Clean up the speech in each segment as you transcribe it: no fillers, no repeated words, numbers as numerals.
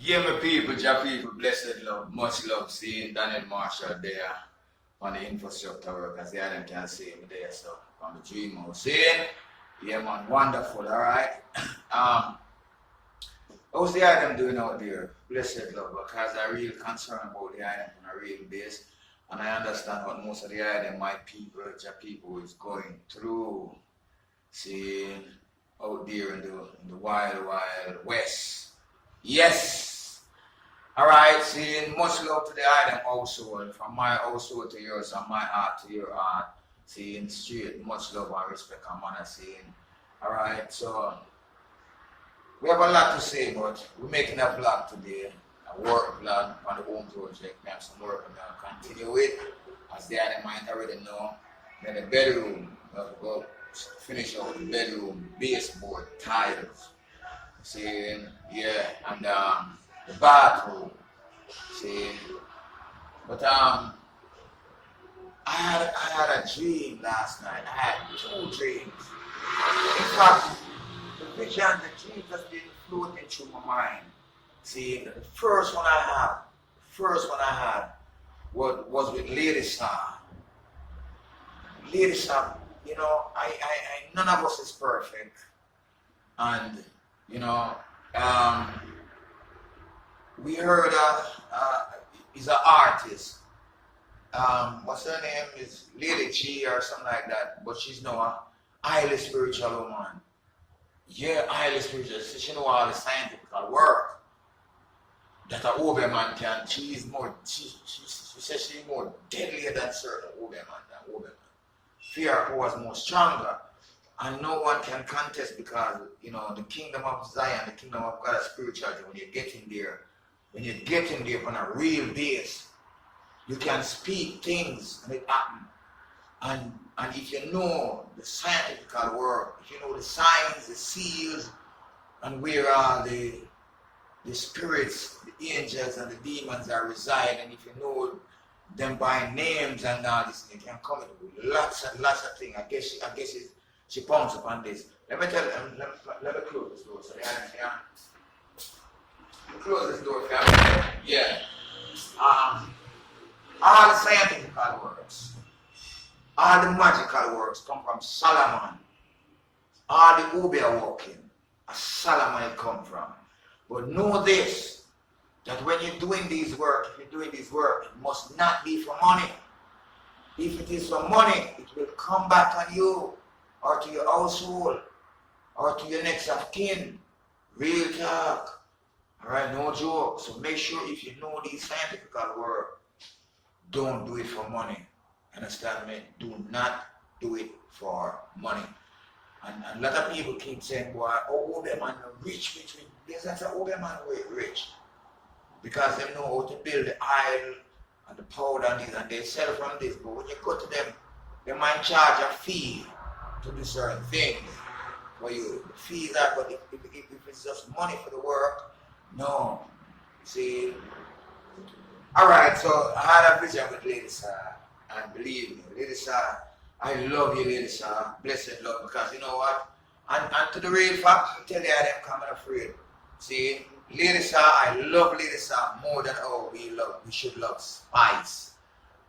Yeah, my people, Jah people, blessed love, much love, seeing Daniel Marshall there on the infrastructure work, as the island can see me there, so on the dream house, seeing, yeah man, wonderful, alright. How's the item doing out there? Blessed love, because I'm real concerned about the item on a real base, and I understand what most of the item, my people, Jah people, is going through, seeing out there in the wild, wild west. Yes. Alright, seeing much love to the item household, from my household to yours, and my heart to your heart. Seeing straight, much love and respect and honor, seeing. Alright, so we have a lot to say, but we're making a vlog today, a work vlog on the home project. We have some work and I'll continue with, as the item might already know. Then the bedroom, we'll go finish out the bedroom baseboard tiles. See, yeah, and the bathroom. See, but I had a dream last night. I had 2 dreams. In fact, the vision, the dreams has been floating through my mind. See, the first one I had was with Lady Star. Lady Star, you know, none of us is perfect, and you know, we heard he's an artist. What's her name? Is Lady G or something like that. But she's now a highly spiritual woman. Yeah, highly spiritual. She knows all the scientific work that a Oberman can. She says she's more deadlier than certain Oberman. Fear was more stronger. And no one can contest, because, you know, the kingdom of Zion, the kingdom of God is spirituality. When you get in there on a real base, you can speak things and it happen. And if you know the scientific work, if you know the signs, the seals, and where all the spirits, the angels and the demons are reside, and if you know them by names and all this, you can come in with lots and lots of things. I guess she pumps upon this. Let me tell you, let me close this door so they can. Close this door, family. Yeah. All the scientific works, all the magical works come from Solomon. All the Uber walking, Solomon come from. But know this, that when you're doing this work, it must not be for money. If it is for money, it will come back on you, or to your household, or to your next of kin. Real talk. Alright, no joke. So make sure if you know these scientific work, don't do it for money. Understand me? Do not do it for money. And a lot of people keep saying, boy, oh, that man rich. Yes, that's an old man rich. Because they know how to build the oil and the powder and this, and they sell from this. But when you go to them, they might charge a fee to do certain things for you. The fees are, but if it's just money for the work, no. See? Alright, so I had a vision with Lady Sarah, and believe me, Lady Sarah, I love you, Lady Sarah, blessed love, because you know what? And to the real fact, I tell you I am coming afraid. See? Lady Sarah, I love Lady Sarah more than we should love Spice.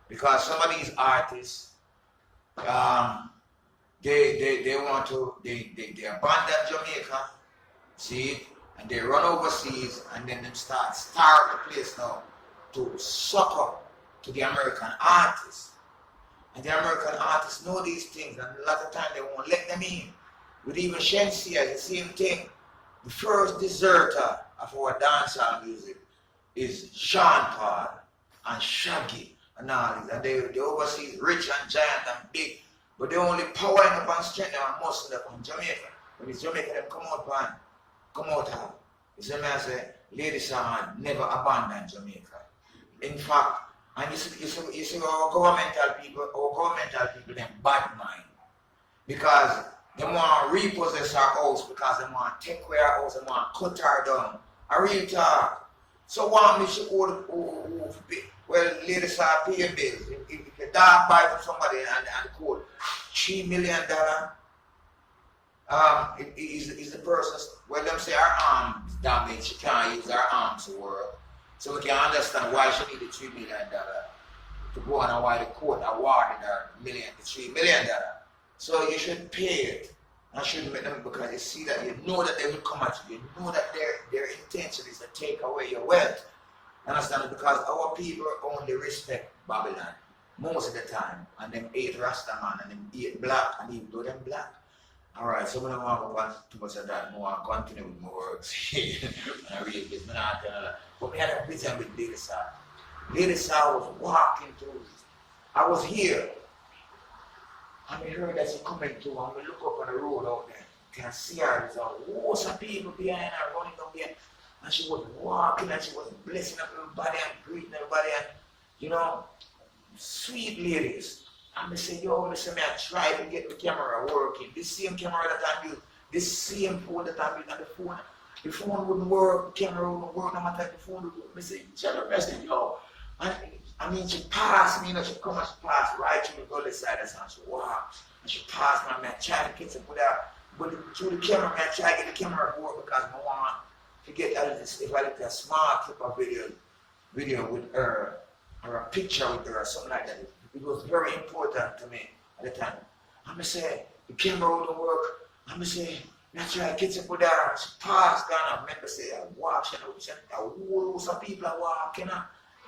Because some of these artists, they want to, they abandon Jamaica, see, and they run overseas, and then they start the place now to suck up to the American artists. And the American artists know these things, and a lot of times they won't let them in. With even Shensia, the same thing. The first deserter of our dancehall music is Sean Paul and Shaggy and all this. And they overseas rich and giant and big, but they only powering up and strength and muscle up on Jamaica. When it's Jamaica, them come out how. You see me, I say, Lady Sarah never abandoned Jamaica. In fact, and you see our governmental people, them bad mind. Because they want to repossess our house, because they want to take away our house, they want to cut her down. A real talk. So one me should well, Lady Sarah pay your bills. If your dog buy from somebody and code $3 million, is the person's, well, them say our damaged. She can't use her arms to work. So we can understand why she needed $3 million to go on and why the court awarded her $3 million. So you should pay it. I shouldn't make them because you see that you know that they will come at you. You know that their intention is to take away your wealth. Understand? Because our people only respect Babylon most of the time. And them hate Rastaman and them hate black and even though them black. Alright, so we don't want to go on too much of that. I want to continue with my words. And I read this. But we had a vision with Lady Sarah. Lady Sarah was walking through. I was here. And we heard that she coming through and we look up on the road out there. You can see her. There's a host of people behind her running down there. And she was walking and she was blessing up everybody and greeting everybody and, you know, sweet ladies. And I say, yo, I try to get the camera working. This same camera that I use, this same phone that I use on the phone wouldn't work, the camera wouldn't work, no matter the phone would work. I say, General President, yo. And I mean, she passed me, you know, she come and she passed right through the other side of the house. She walked and she passed me, I tried to get her put out. But through the camera, I tried to get the camera to work because I want to get if I did a small clip of video with her, or a picture with her, or something like that. It was very important to me at the time. I'm say, the camera wouldn't work. I'm say, that's right, kids are put down. She passed down. I remember say, I watched and a whole host of people are walking.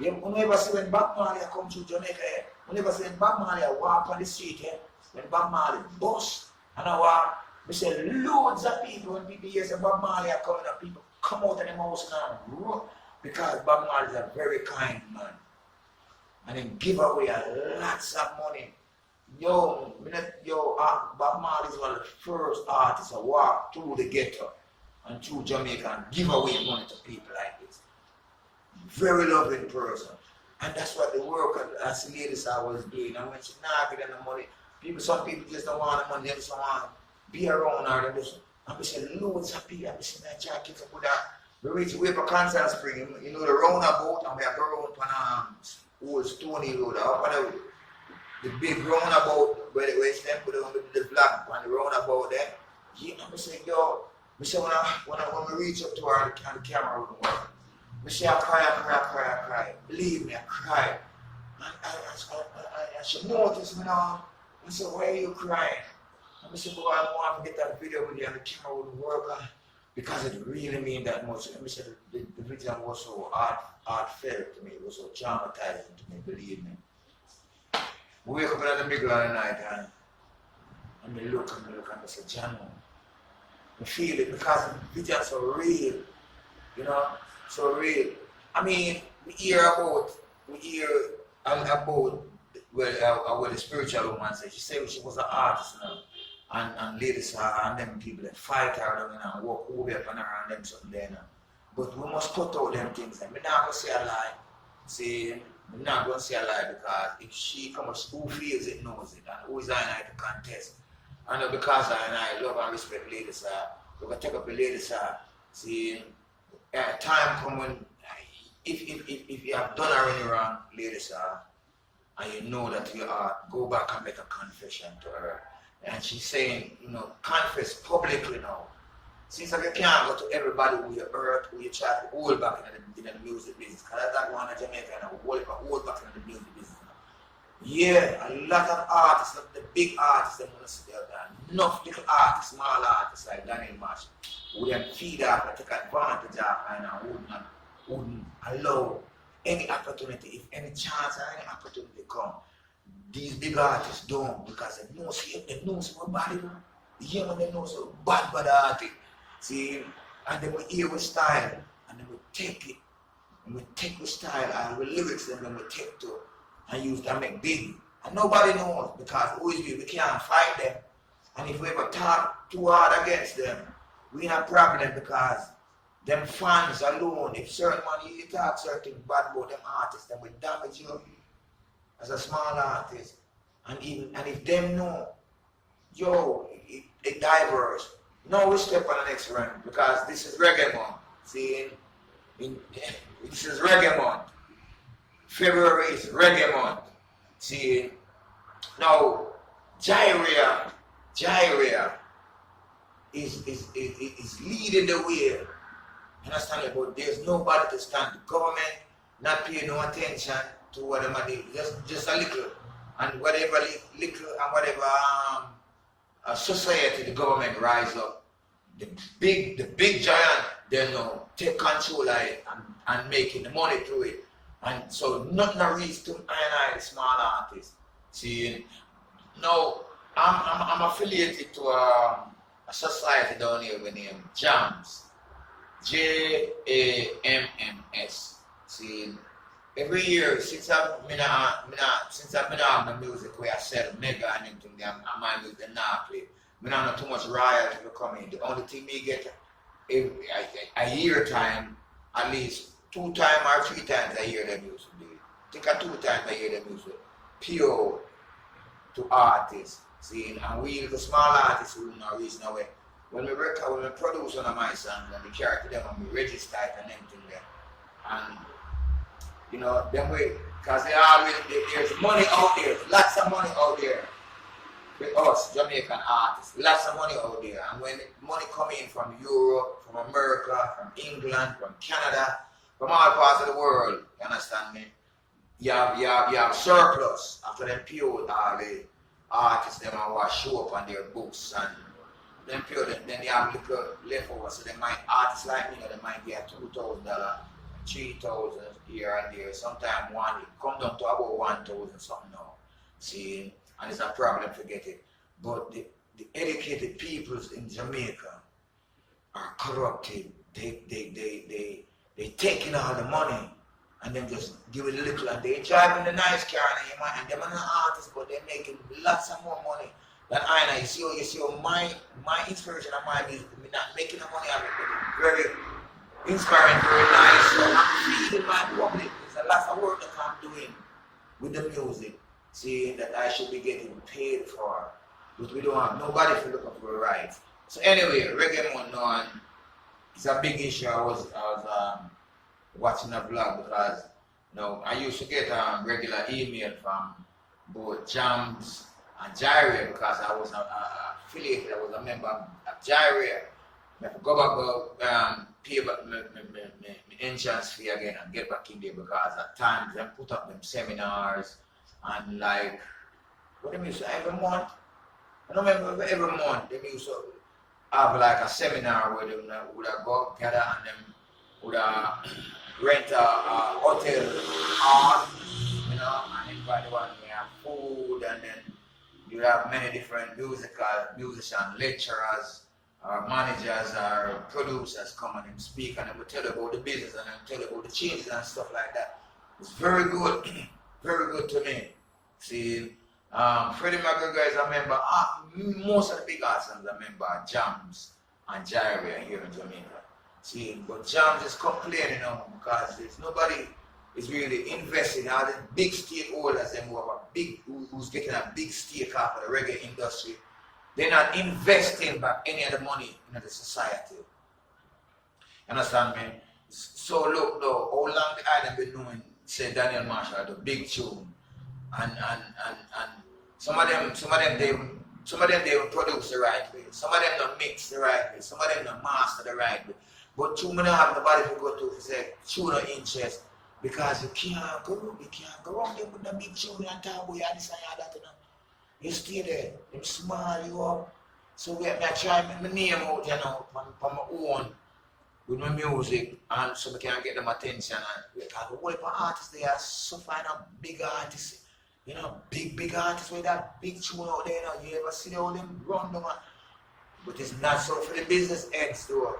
Yeah, whenever see when Bob Marley come to Jamaica, whenever see when Bob Marley walk on the street, when Bob Marley bust and I walk, we say loads of people, when people hear say Bob Marley are coming up, people come out of the house and run because Bob Marley is a very kind man. And then give away lots of money. Bob Marley is one of the first artists to walk through the ghetto and through Jamaica and give away money to people like this. Very loving person. And that's what the work as the ladies I was doing. And when she not getting the money, some people just don't want the money, they just don't want to be around her. And we say, loads of people, we say, that jacket to put that. We reach way for Constant Spring, you know, the roundabout, and we are going on old Stony Road, up on the big roundabout where they stand put on the flag on the roundabout there. Yeah, and we say, yo, we say when we reach up to her and the camera wouldn't work. We say, I cry. Believe me, I cry. And she noticed me now. I said, why are you crying? And I said, boy, I want to get that video with you and the camera wouldn't work because it really means that much. And I said, the video was so heartfelt to me. It was so traumatizing to me, believe me. We wake up in the middle of the night and we look and I said, John, I feel it because the video is so real, you know, so real. I mean, we hear about well, the spiritual woman said, she said she was an artist now. And ladies and them people that fight her and walk over up on her and them something there now. But we must cut out them things. I'm not going to say a lie. See, I'm not going to say a lie because if she comes, who feels it knows it. And who is I to contest. And because I love and respect ladies, we're going to take up the ladies. See, at time coming, if you have done her any wrong, ladies, and you know that you are, go back and make a confession to her. And she's saying, you know, confess publicly now. Since you can't go to everybody who you hurt, who you try to hold back in the music business. Because that's one in Jamaica and hold back in the music business now. Yeah, a lot of artists, the big artists, they want to sit there. Enough little artists, small artists like Daniel Marsh, who then feed off and take advantage of and wouldn't allow any opportunity, if any chance or any opportunity come. These big artists don't because they know so bad, you know. The young one, they know so bad artists. See, and then we hear with style, and then we take it, and we take the style and the lyrics, and then we take to and use to make big. And nobody knows because we can't fight them. And if we ever talk too hard against them, we have a problem because them fans alone, if certain money you talk certain bad about them artists, then we damage you as a small artist. And if them know, yo, it diverse. Now we step on the next round because this is reggae month. See, this is reggae month. February is reggae month. See, now Gyria is leading the way You understand me? But there's nobody to stand. The government not paying no attention to what them are doing. Just a little. And whatever little and whatever society the government rise up, the big giant, they know take control of it and making the money through it. And so nothing reaches to I, the small artist. See, now I'm affiliated to a society down here with name Jams. JAMMS. See, every year since I've been on the music where I sell mega and everything, I might use the now play. I don't have too much royalty to come in. The only thing me get a year time, at least 2 times or 3 times a year them used to do it. I think 2 times a year them used to PO to artists. See, and we the small artists who know reason away. When we produce one of my songs and we carry to them and we register it and everything there. And you know, them way, because there's money out there, lots of money out there with us, Jamaican artists, lots of money out there. And when money come in from Europe, from America, from England, from Canada, from all parts of the world, you understand me? You have surplus after them PO all the artists them and what show up on their books and then PO them, then they have little leftover. So they might artists like me, you know, they might get $2,000, 3,000 here and there. Sometimes it come down to about 1,000 something now. See, and it's a problem to get it. But the educated peoples in Jamaica are corrupted. They taking all the money and then just give it a little and they driving the nice car and they're not artists, but they're making lots of more money than I know. You see my inspiration and my music, me not making the money out of it, but it's very inspiring, very nice. So I'm feeding my public. There's a lot of work that I'm doing with the music, saying that I should be getting paid for, but we don't have nobody to look up for rights. So anyway, reggae on it's a big issue. I was watching a vlog because you know I used to get regular email from both Jams and Gyria because I was affiliated. I was a member of Gyria. I go back pay back my entrance fee again and get back in there because at times they put up them seminars and like what they used to every month. I don't remember every month they used to have like a seminar where they would go gather and them would rent a hotel hall, you know, and everybody want to have food and then you have many different musicians, lecturers, managers or producers come and speak and they will tell you about the business and tell you about the changes and stuff like that. It's very good, very good to me. See, Freddie McGregor is a member, most of the big artists are member Jams and Gyria here in Jamaica. See, but Jams is complaining now because there's nobody is really investing. All the big stakeholders them who's getting a big stake off of the reggae industry. They're not investing back any of the money in the society. Understand me? So look though, how long the island been doing, say Daniel Marshall, the big tune. And some of them they produce the right way. Some of them don't mix the right way. Some of them don't master the right way. But too many have nobody to go to say tune no interest because you can't go around there with the big tune and talk about this and that. You stay there, them small you up. So we have to try my name out, you know, from my own with my music and so we can get them attention and we have a whole artists they are suffering a big artists. You know, big artists with that big tune out there, you know, you ever see all them run them, but it's not so for the business heads though.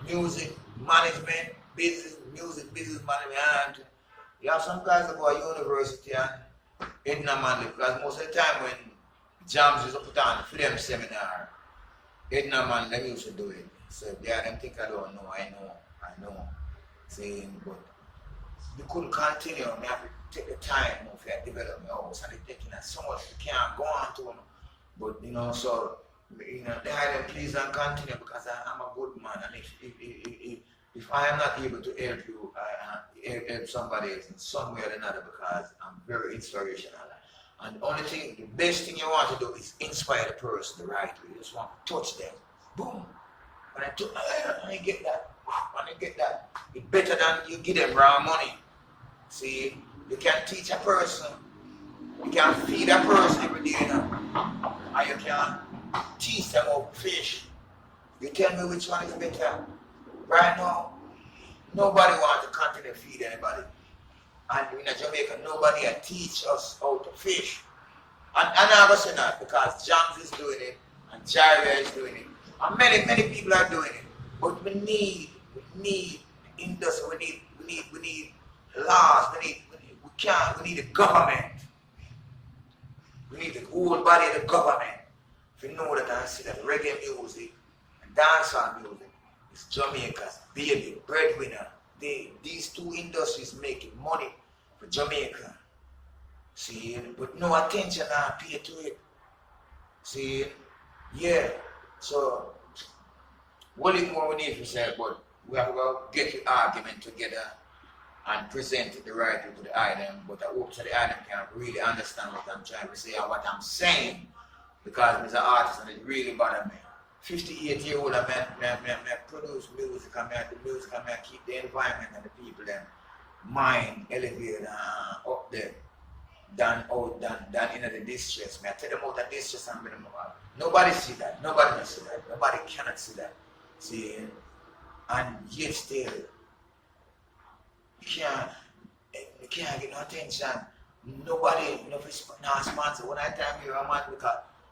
Music, management, business management, and you have some guys that go to university and Edna Manley, because most of the time when Jams used to put on for them seminar, Edna Man, them used to do it. So they them think I don't know, I know. Saying, but you couldn't continue, I have to take the time of develop my house and they're taking so much you can't go on to them. But you know, so you know, they had them please and continue because I'm a good man and if I am not able to help you, help somebody else in some way or another because I'm very inspirational. And the only thing, the best thing you want to do is inspire the person the right way. You just want to touch them. Boom. When I get that, when you get that, it's better than you give them raw money. See, you can teach a person, you can feed a person every day, you know, and you can teach them how to fish. You tell me which one is better. Right now, nobody wants to continue to feed anybody. And in Jamaica, nobody can teach us how to fish. And I'm going to say that because Jams is doing it, and Jaira is doing it, and many people are doing it. But we need industry, we need laws, we need the government. We need the whole body of the government to know that I see that reggae music and dancehall music is Jamaica's baby, breadwinner. These two industries making money for Jamaica. See, but no attention are paid to it. See, yeah. So, what is more we need to say, but we have to get the argument together and present it the right way to the item, but I hope so the item can really understand what I'm trying to say and what I'm saying, because I'm an artist and it really bothers me. 58-year-old man produce music and the music and keep the environment and the people them mind elevated up there than in the distress. I tell them out of distress and bring them out. Nobody see that. Nobody see that. Nobody cannot see that. See, and yet still you can't get no attention. Nobody, no sponsor. When I tell you a man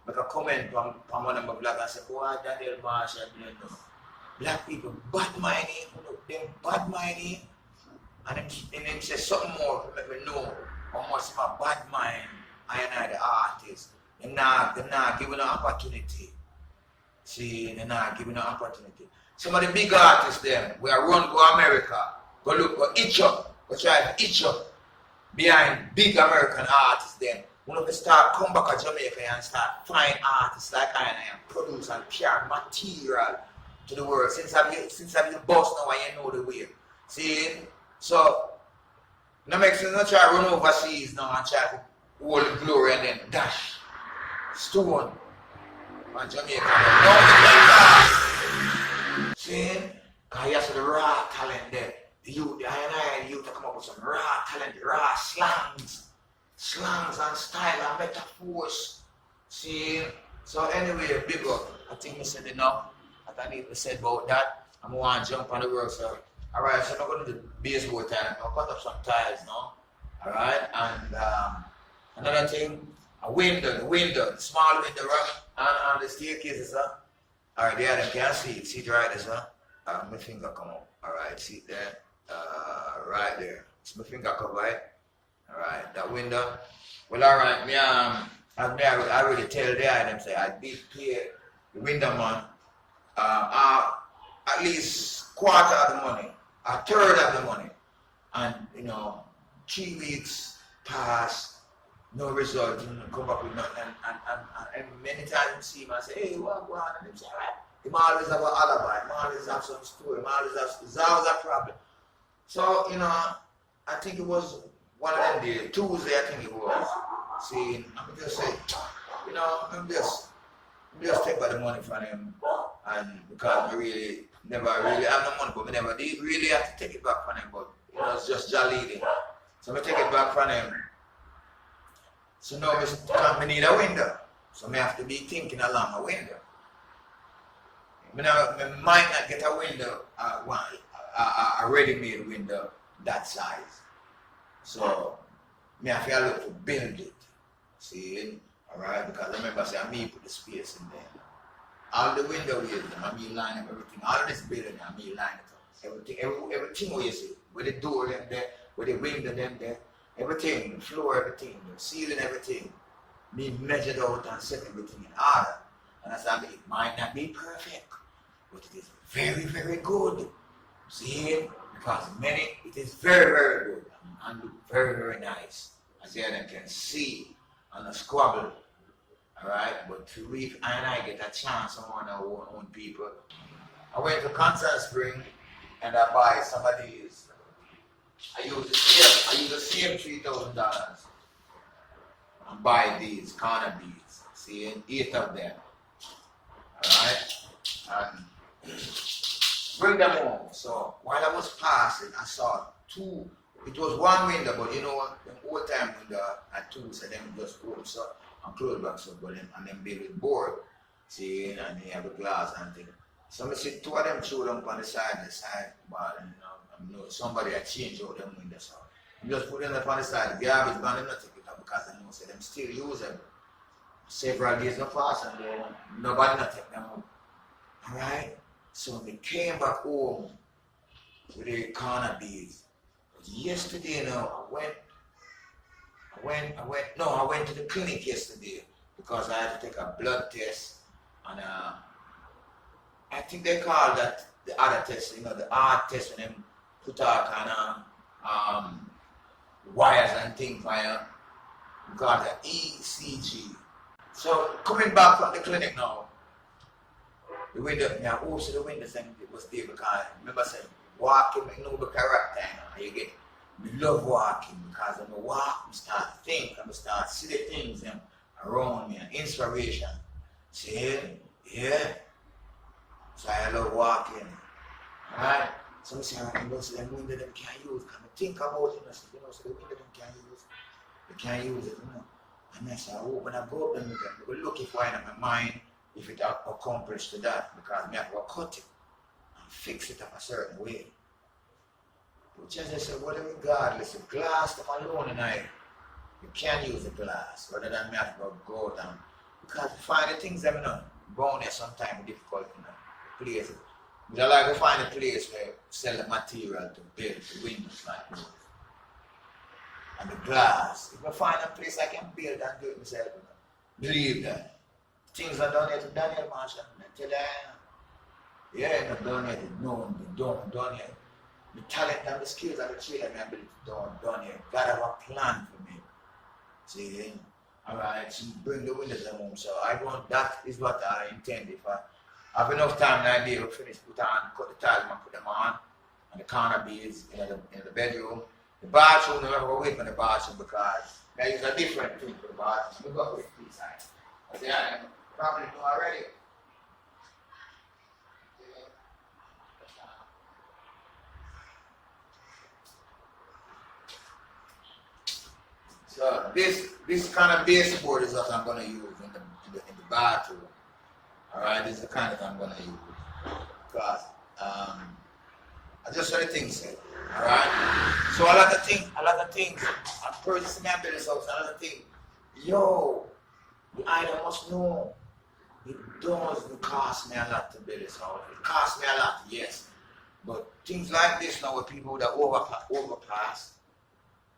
make a comment from one of my blogs and say, boy, Daniel Marshall, black people bad minded, them bad minded, and them say something more to let me know how much my bad mind I and the artist. They're not giving an opportunity. See, they're not giving an opportunity. Some of the big artists then, we are run go America, go itch up, go try to itch up behind big American artists then. When we start come back to Jamaica and start find artists like I and produce and carry material to the world. Since I've been boss now and you know the way. See? So no makes sense not try to run overseas now and try to hold the glory and then dash stone on Jamaica. See? Because you have the raw talent there. The youth to come up with some raw talent, raw slangs and style and metaphors. See? So anyway, big up. I think I said enough. I need to say about that. I'm going to jump on the work, so. Alright, so I'm not going to do the baseball time. I'll cut up some tiles now. Alright, and another thing, a window, the small window, right? And the staircases, huh? Alright, there, they can't see it. See it right there, huh? My finger come up. Alright, see it there. Right there. It's my finger come right. Alright, that window. Well, alright, I already tell the item, say I did pay the window man at least quarter of the money, a third of the money. And, 3 weeks pass, no result, come back with nothing. And many times you see him and say, hey, what going on? And they say, all right. He always have an alibi, he always have some story, it's always a problem. So, I think it was one of them days, Tuesday I think it was. See, I'm just saying, I'm just take by the money from him, and because I really never really have no money, but I never did really have to take it back from him, but it's just jolly. So I take it back from him. So now I need a window, so I have to be thinking along a window. I might not get a window, a ready-made window that size. So I have to look to build it. See? Alright, because remember I say I put the space in there. All the window is I line up everything. All of this building I line it up. Everything what you see. With the door them there, with the window them there, everything, the floor, everything, the ceiling, everything. Me measured out and set everything in order. And I said it might not be perfect, but it is very, very good. See? Because it is very, very good and very, very nice. As you can see on the squabble. Alright, but to if I get a chance on our own people. I went to Concert Spring and I buy some of these. I use the same $3,000 and buy these corner beads. See, 8 of them. Alright? And bring them home. So while I was passing, I saw two. It was one window, but you know what? The whole time window had two, so them just open so and close back so, but them and them build with board. See, and they have the glass and thing. So I see two of them threw them on the side, but you know, somebody had changed out them windows. So I just put them up on the side. The garbage man, them not take it up because I know so them still use them. Several days no pass and then nobody not take them up. Alright? So we came back home with the corner beads. But yesterday now I went to the clinic yesterday because I had to take a blood test and I think they call that the other test, you know, the heart test when them put out kind of wires and things like we call the ECG. So coming back from the clinic now, the window, also the window thing was there because I remember saying walking, I know the character, you get me love walking because when I walk, I start to think, I start to see the things around me and inspiration. See, yeah. So I love walking. Alright? So I say, them window them can't use. Can I think about it? So the window them can't use. They can't use it, you know. And I say, when I go up them again, I go look if I in my mind if it accomplished to that because I have to cut it and fix it up a certain way. But just I said, well, regardless, the glass them alone and you can't use the glass rather than me have to go down. Because to find the things that brown there sometimes difficult, place. But I like to find a place where sell the material to build the windows like this. And the glass. If I find a place I can build and do it myself, believe that. Things are done here to Daniel Marshall. I tell you, yeah, not done yet. No, don't done yet. The talent and the skills and the trade and the ability done yet. God have a plan for me. See, alright, so bring the windows home. So that is what I intend. If I have enough time and I be able to finish, cut the tiles and put them on. And the corner beads in the bedroom. The bathroom, I never wait for the bathroom because I use a different thing for the bathroom. We go with the side. I say, I probably know already. So this kind of baseboard is what I'm going to use in the bathroom. Alright, this is the kind that I'm going to use. Because I just heard things said. Alright? So a lot of things, I'm purchasing my business house, a lot of things. Yo, the item must know. It does cost me a lot to build this house. It costs me a lot, yes. But things like this now where people that overpass,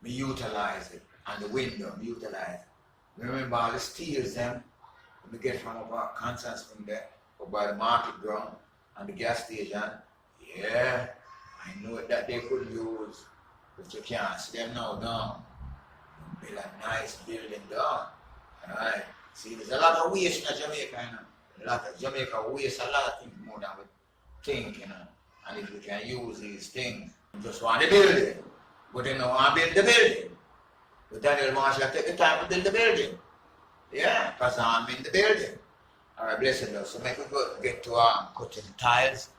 we utilize it. And the window, we utilize it. Remember all the steels them we get from our Kansas from there, or by the market ground and the gas station. Yeah, I know that they could use, but you can't see them now down. Build a nice building down. Alright. See, there's a lot of waste in Jamaica, you know. A lot of Jamaica waste a lot of things more than we think, you know. And if we can use these things, we just want to build it. But they don't want to build the building. But Daniel Marshall take the time to build the building. Yeah, because I'm in the building. Alright, blessed Lord. So make we go get to cutting tiles.